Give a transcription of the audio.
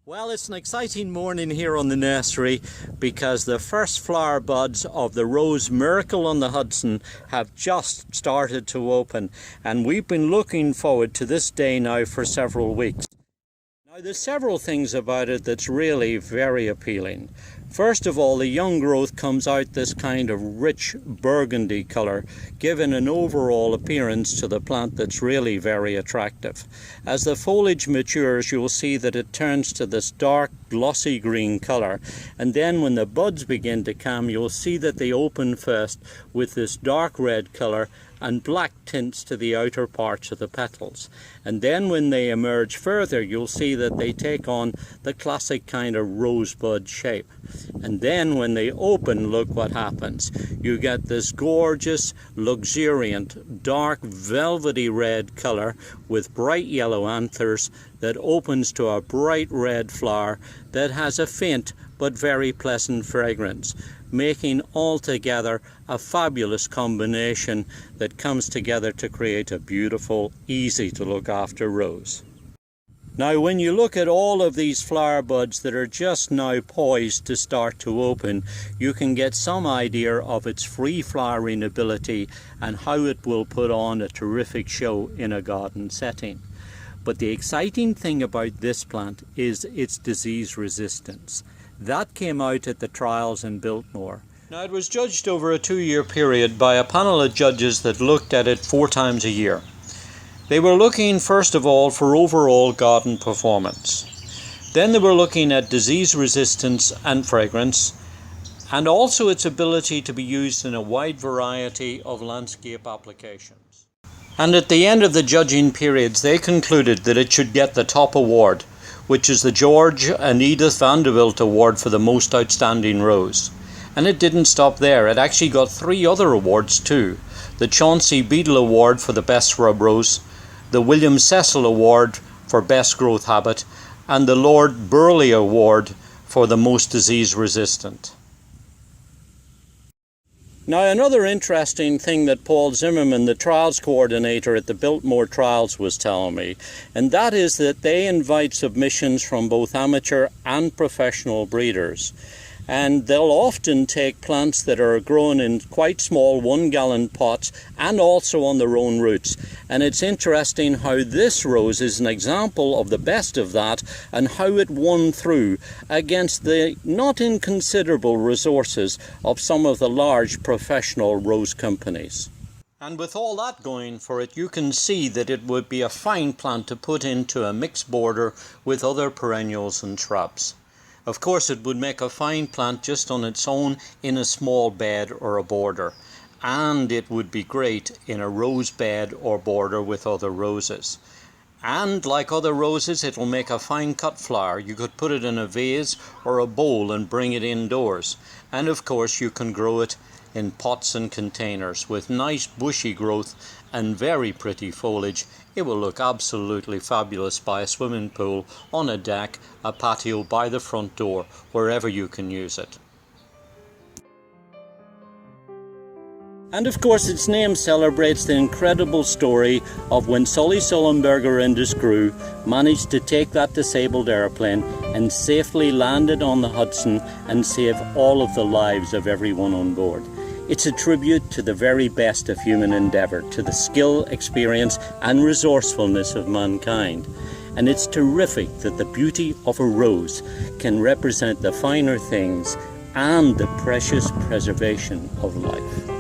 Well, it's an exciting morning here on the nursery because the first flower buds of the Rose Miracle on the Hudson have just started to open, and we've been looking forward to this day now for several weeks. Now, there's several things about it that's really very appealing. First of all, the young growth comes out this kind of rich burgundy colour, giving an overall appearance to the plant that's really very attractive. As the foliage matures, you'll see that it turns to this dark glossy green colour, and then when the buds begin to come, you'll see that they open first with this dark red colour and black tints to the outer parts of the petals. And then when they emerge further, you'll see that they take on the classic kind of rosebud shape. And then when they open, look what happens. You get this gorgeous, luxuriant, dark, velvety red colour with bright yellow anthers that opens to a bright red flower that has a faint but very pleasant fragrance, making altogether a fabulous combination that comes together to create a beautiful, easy to look after rose. Now, when you look at all of these flower buds that are just now poised to start to open, you can get some idea of its free flowering ability and how it will put on a terrific show in a garden setting. But the exciting thing about this plant is its disease resistance. That came out at the trials in Biltmore. Now, it was judged over a 2-year period by a panel of judges that looked at it 4 times a year. They were looking first of all for overall garden performance. Then they were looking at disease resistance and fragrance, and also its ability to be used in a wide variety of landscape applications. And at the end of the judging periods, they concluded that it should get the top award, which is the George and Edith Vanderbilt Award for the most outstanding rose. And it didn't stop there. It actually got 3 other awards too. The Chauncey Beadle Award for the best shrub rose, the William Cecil Award for best growth habit, and the Lord Burleigh Award for the most disease resistant. Now, another interesting thing that Paul Zimmerman, the trials coordinator at the Biltmore Trials, was telling me, and that is that they invite submissions from both amateur and professional breeders. And they'll often take plants that are grown in quite small 1-gallon pots and also on their own roots. And it's interesting how this rose is an example of the best of that and how it won through against the not inconsiderable resources of some of the large professional rose companies. And with all that going for it, you can see that it would be a fine plant to put into a mixed border with other perennials and shrubs. Of course, it would make a fine plant just on its own in a small bed or a border. And it would be great in a rose bed or border with other roses. And like other roses, it will make a fine cut flower. You could put it in a vase or a bowl and bring it indoors. And of course, you can grow it in pots and containers with nice bushy growth and very pretty foliage. It will look absolutely fabulous by a swimming pool, on a deck, a patio, by the front door, wherever you can use it. And of course, its name celebrates the incredible story of when Sully Sullenberger and his crew managed to take that disabled airplane and safely land it on the Hudson and save all of the lives of everyone on board. It's a tribute to the very best of human endeavour, to the skill, experience and resourcefulness of mankind. And it's terrific that the beauty of a rose can represent the finer things and the precious preservation of life.